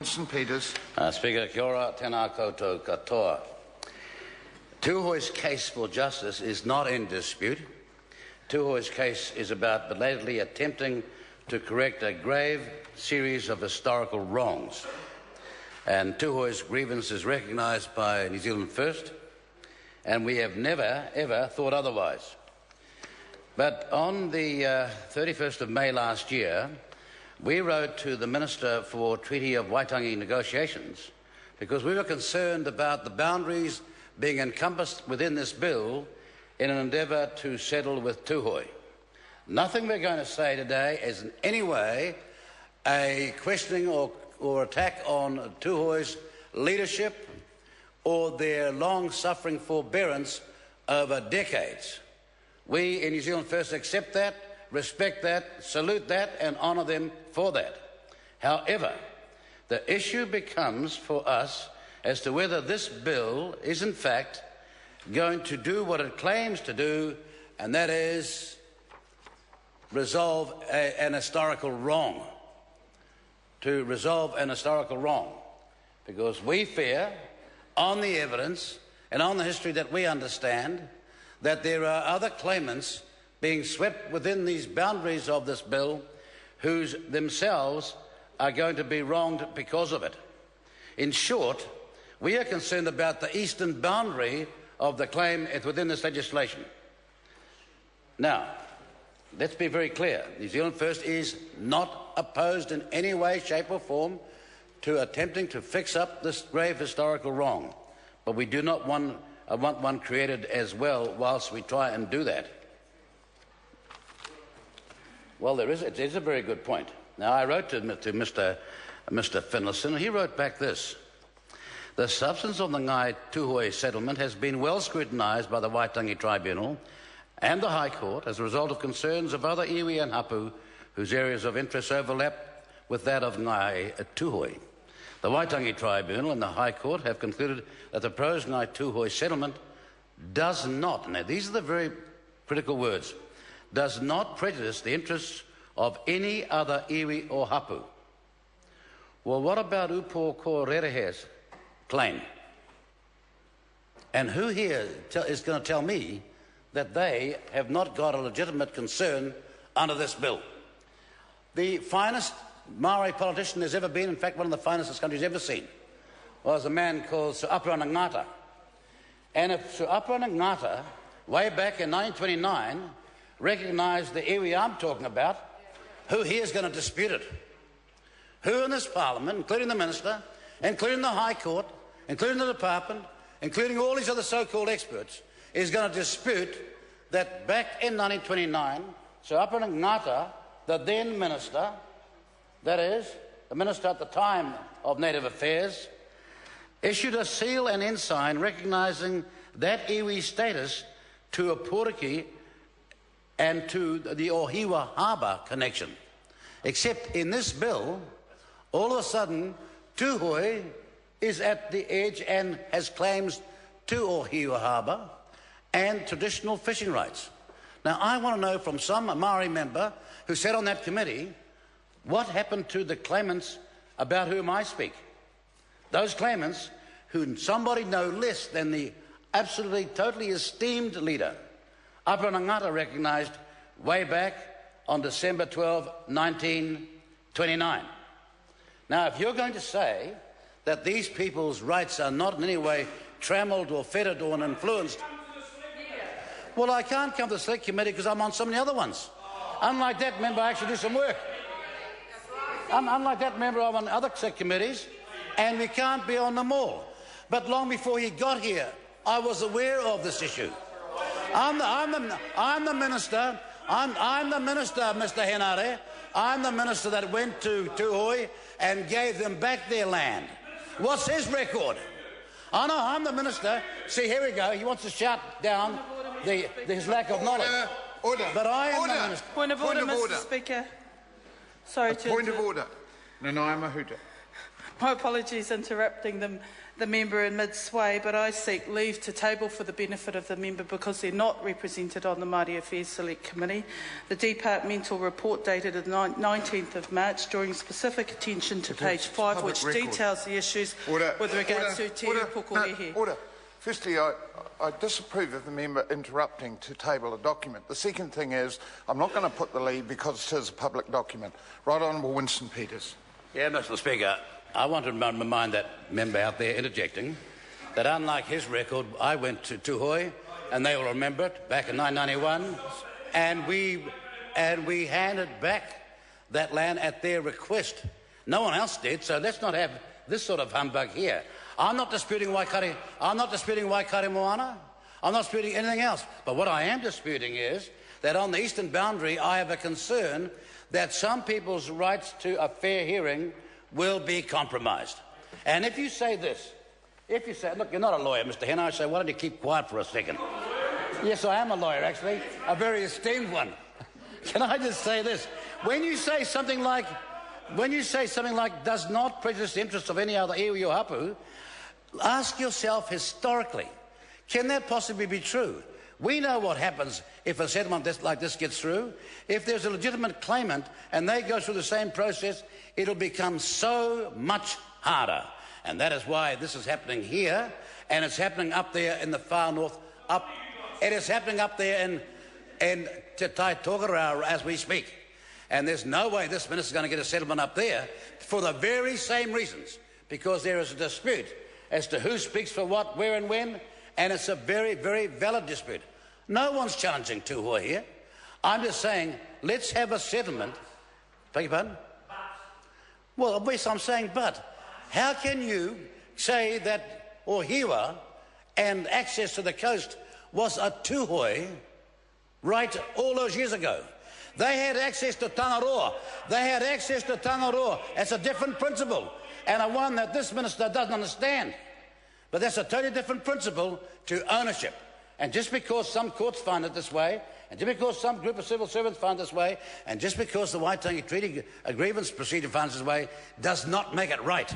Peters. Speaker, kia ora, tēnā koutou katoa. Tuhoe's case for justice is not in dispute. Tuhoe's case is about belatedly attempting to correct a grave series of historical wrongs. And Tuhoe's grievance is recognised by New Zealand First, and we have never, ever thought otherwise. But on the 31st of May last year, we wrote to the Minister for Treaty of Waitangi negotiations because we were concerned about the boundaries being encompassed within this bill in an endeavour to settle with Tuhoe. Nothing we're going to say today is in any way a questioning or attack on Tuhoe's leadership or their long-suffering forbearance over decades. We in New Zealand First accept that, respect that, salute that and honour them for that. However, the issue becomes for us as to whether this bill is in fact going to do what it claims to do, and that is resolve an historical wrong. To resolve an historical wrong. Because we fear, on the evidence and on the history that we understand, that there are other claimants being swept within these boundaries of this bill whose themselves are going to be wronged because of it. In short, we are concerned about the eastern boundary of the claim within this legislation. Now, let's be very clear. New Zealand First is not opposed in any way, shape or form to attempting to fix up this grave historical wrong. But we do not want one created as well whilst we try and do that. Well, it is a very good point. Now, I wrote to Mr. Finlayson, and he wrote back this. The substance of the Ngai Tuhoe settlement has been well scrutinised by the Waitangi Tribunal and the High Court as a result of concerns of other iwi and hapu whose areas of interest overlap with that of Ngai Tuhoe. The Waitangi Tribunal and the High Court have concluded that the proposed Ngai Tuhoe settlement does not, now these are the very critical words, does not prejudice the interests of any other iwi or hapu. Well, what about Upo ko Rerehe's claim? And who here is going to tell me that they have not got a legitimate concern under this bill? The finest Maori politician there's ever been, in fact one of the finest this country's ever seen, was a man called Sir Apirana Ngata. And if Sir Apirana Ngata, way back in 1929, recognised the iwi I'm talking about, who here is going to dispute it? Who in this Parliament, including the Minister, including the High Court, including the Department, including all these other so-called experts, is going to dispute that back in 1929, Sir Apirana Ngata, the then Minister, that is, the Minister at the time of Native Affairs, issued a seal and ensign recognising that iwi status to a Poriki and to the Ohiwa Harbour connection. Except in this bill, all of a sudden, Tuhoe is at the edge and has claims to Ohiwa Harbour and traditional fishing rights. Now, I want to know from some Maori member who sat on that committee, what happened to the claimants about whom I speak? Those claimants who somebody no less than the absolutely, totally esteemed leader, Apirana Ngata, recognised way back on December 12, 1929. Now, if you're going to say that these people's rights are not in any way trammelled or fettered or influenced, well, I can't come to the Select Committee because I'm on so many other ones. Unlike that member, I actually do some work. Unlike that member, I'm on other Select Committees, and we can't be on them all. But long before he got here, I was aware of this issue. I'm the minister, Mr. Henare. I'm the minister that went to Tuhoe and gave them back their land. What's his record? I know, I'm the minister. See, here we go. He wants to shout down his lack of knowledge. Order. But I am the minister. Point of order, Mr. Speaker. Sorry to... Point of order. Nanaia Mahuta. My apologies interrupting the member in mid-sway, but I seek leave to table for the benefit of the member because they're not represented on the Māori Affairs Select Committee. The departmental report dated the 19th of March, drawing specific attention to page 5, which details the issues with regards to Te Pukorehe. Order. Firstly, I disapprove of the member interrupting to table a document. The second thing is, I'm not going to put the lead because it is a public document. Right Honourable Winston Peters. Yeah, Mr Speaker, I want to remind that member out there interjecting that unlike his record, I went to Tuhoe, and they will remember it, back in 1991, and we handed back that land at their request. No one else did, so let's not have this sort of humbug here. I'm not disputing Waikato Moana. I'm not disputing anything else. But what I am disputing is that on the eastern boundary, I have a concern that some people's rights to a fair hearing will be compromised. And if you say this, look, you're not a lawyer, Mr. Henry, I say, why don't you keep quiet for a second? Yes, I am a lawyer, actually, a very esteemed one. Can I just say this? When you say something like does not prejudice the interests of any other iwi or hapu, ask yourself historically, can that possibly be true? We know what happens if a settlement like this gets through. If there's a legitimate claimant and they go through the same process, it'll become so much harder. And that is why this is happening here, and it's happening up there in the far north. It is happening up there in Te Tai Tokerau as we speak. And there's no way this minister's going to get a settlement up there for the very same reasons, because there is a dispute as to who speaks for what, where and when, and it's a very, very valid dispute. No one's challenging Tuhoe here. I'm just saying, let's have a settlement. Beg your pardon? Well, yes, I'm saying but. How can you say that Ohiwa and access to the coast was a Tuhoe right all those years ago? They had access to Tangaroa. It's a different principle, and a one that this minister doesn't understand. But that's a totally different principle to ownership. And just because some courts find it this way, and just because some group of civil servants find it this way, and just because the Waitangi Treaty grievance procedure finds it this way, does not make it right.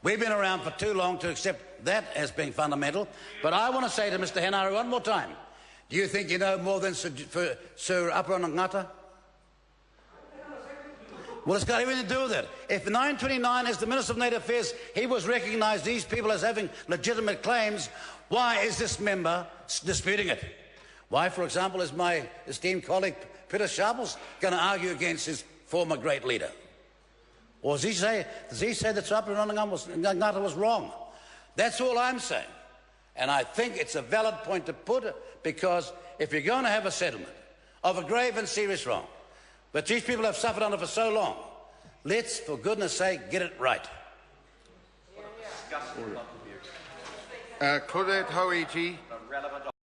We've been around for too long to accept that as being fundamental. But I want to say to Mr Henare one more time, do you think you know more than Sir Aparonangata? Well, it's got everything to do with it. If in 1929, as the Minister of Native Affairs, he was recognised these people as having legitimate claims, why is this member disputing it? Why, for example, is my esteemed colleague Peter Sharples going to argue against his former great leader? Or does he say that Aparonangata was wrong? That's all I'm saying. And I think it's a valid point to put, because if you're going to have a settlement of a grave and serious wrong, but these people have suffered under for so long, let's, for goodness sake, get it right. Claudette Hoiti.